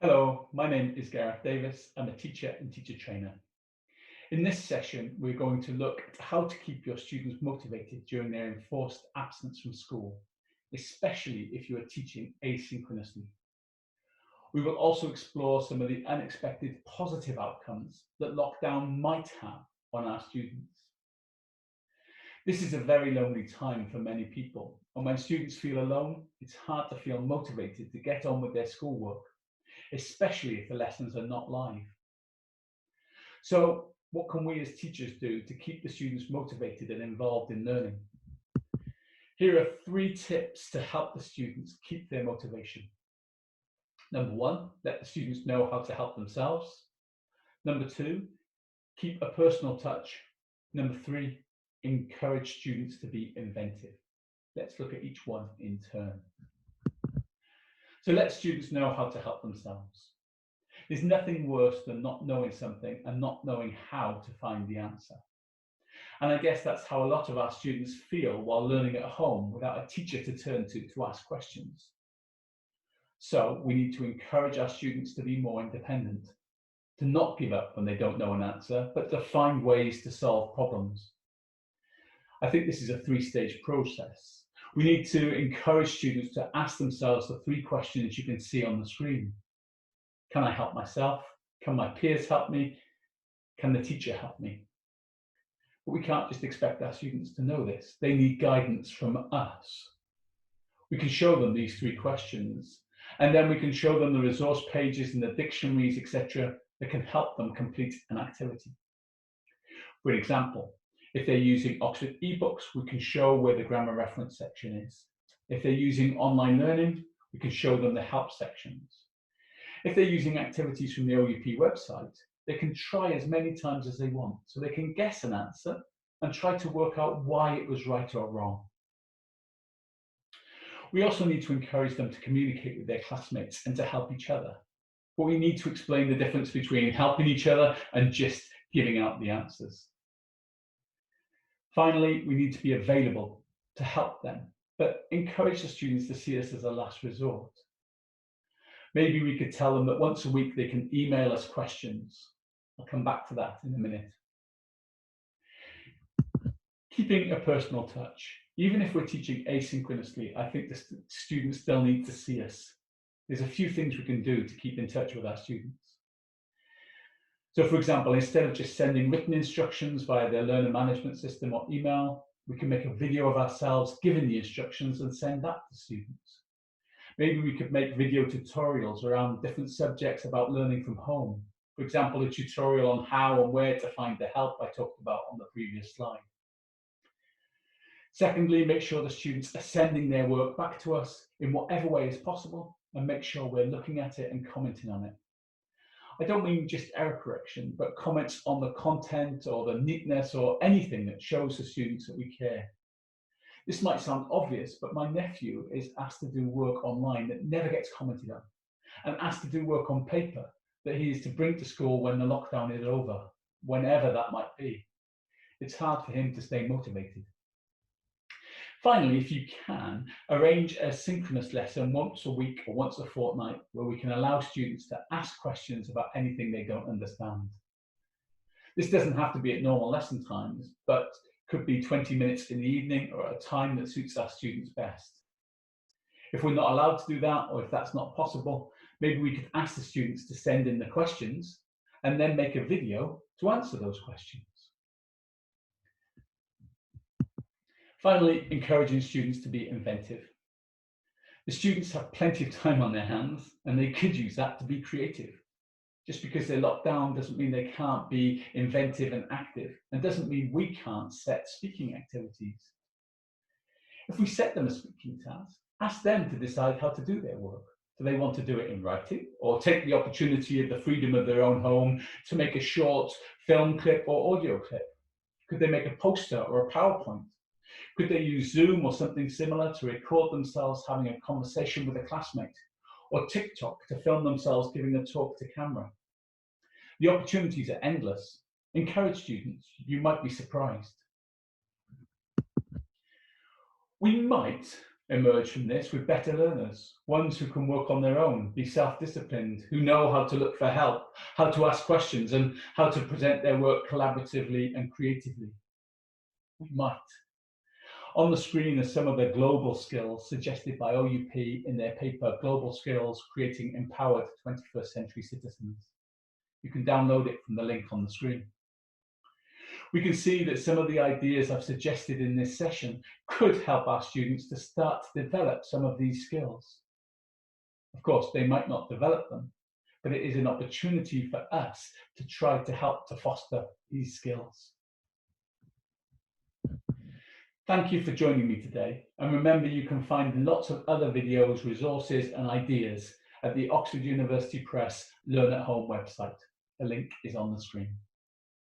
Hello, my name is Gareth Davies. I'm a teacher and teacher trainer. In this session, we're going to look at how to keep your students motivated during their enforced absence from school, especially if you are teaching asynchronously. We will also explore some of the unexpected positive outcomes that lockdown might have on our students. This is a very lonely time for many people, and when students feel alone, it's hard to feel motivated to get on with their schoolwork, especially if the lessons are not live. So what can we as teachers do to keep the students motivated and involved in learning? Here are 3 tips to help the students keep their motivation. Number 1, let the students know how to help themselves. Number 2, keep a personal touch. Number 3, encourage students to be inventive. Let's look at each one in turn. So let students know how to help themselves. There's nothing worse than not knowing something and not knowing how to find the answer. And I guess that's how a lot of our students feel while learning at home without a teacher to turn to ask questions. So we need to encourage our students to be more independent, to not give up when they don't know an answer, but to find ways to solve problems. I think this is a 3-stage process. We need to encourage students to ask themselves the 3 questions you can see on the screen. Can I help myself? Can my peers help me? Can the teacher help me? But we can't just expect our students to know this. They need guidance from us. We can show them these 3 questions, and then we can show them the resource pages and the dictionaries, etc., that can help them complete an activity. For example, if they're using Oxford ebooks, we can show where the grammar reference section is. If they're using online learning, we can show them the help sections. If they're using activities from the OUP website, they can try as many times as they want, so they can guess an answer and try to work out why it was right or wrong. We also need to encourage them to communicate with their classmates and to help each other. But we need to explain the difference between helping each other and just giving out the answers. Finally, we need to be available to help them, but encourage the students to see us as a last resort. Maybe we could tell them that once a week they can email us questions. I'll come back to that in a minute. Keeping a personal touch. Even if we're teaching asynchronously, I think the students still need to see us. There's a few things we can do to keep in touch with our students. So for example, instead of just sending written instructions via their learner management system or email, we can make a video of ourselves giving the instructions and send that to students. Maybe we could make video tutorials around different subjects about learning from home. For example, a tutorial on how and where to find the help I talked about on the previous slide. Secondly, make sure the students are sending their work back to us in whatever way is possible, and make sure we're looking at it and commenting on it. I don't mean just error correction, but comments on the content or the neatness or anything that shows the students that we care. This might sound obvious, but my nephew is asked to do work online that never gets commented on, and asked to do work on paper that he is to bring to school when the lockdown is over, whenever that might be. It's hard for him to stay motivated. Finally, if you can, arrange a synchronous lesson once a week or once a fortnight where we can allow students to ask questions about anything they don't understand. This doesn't have to be at normal lesson times, but could be 20 minutes in the evening or at a time that suits our students best. If we're not allowed to do that, or if that's not possible, maybe we could ask the students to send in the questions and then make a video to answer those questions. Finally, encouraging students to be inventive. The students have plenty of time on their hands and they could use that to be creative. Just because they're locked down doesn't mean they can't be inventive and active, and doesn't mean we can't set speaking activities. If we set them a speaking task, ask them to decide how to do their work. Do they want to do it in writing, or take the opportunity of the freedom of their own home to make a short film clip or audio clip? Could they make a poster or a PowerPoint? Could they use Zoom or something similar to record themselves having a conversation with a classmate? Or TikTok to film themselves giving a talk to camera? The opportunities are endless. Encourage students. You might be surprised. We might emerge from this with better learners, ones who can work on their own, be self-disciplined, who know how to look for help, how to ask questions, and how to present their work collaboratively and creatively. We might. On the screen are some of the global skills suggested by OUP in their paper, Global Skills, Creating Empowered 21st Century Citizens. You can download it from the link on the screen. We can see that some of the ideas I've suggested in this session could help our students to start to develop some of these skills. Of course, they might not develop them, but it is an opportunity for us to try to help to foster these skills. Thank you for joining me today. And remember, you can find lots of other videos, resources, and ideas at the Oxford University Press Learn at Home website. The link is on the screen.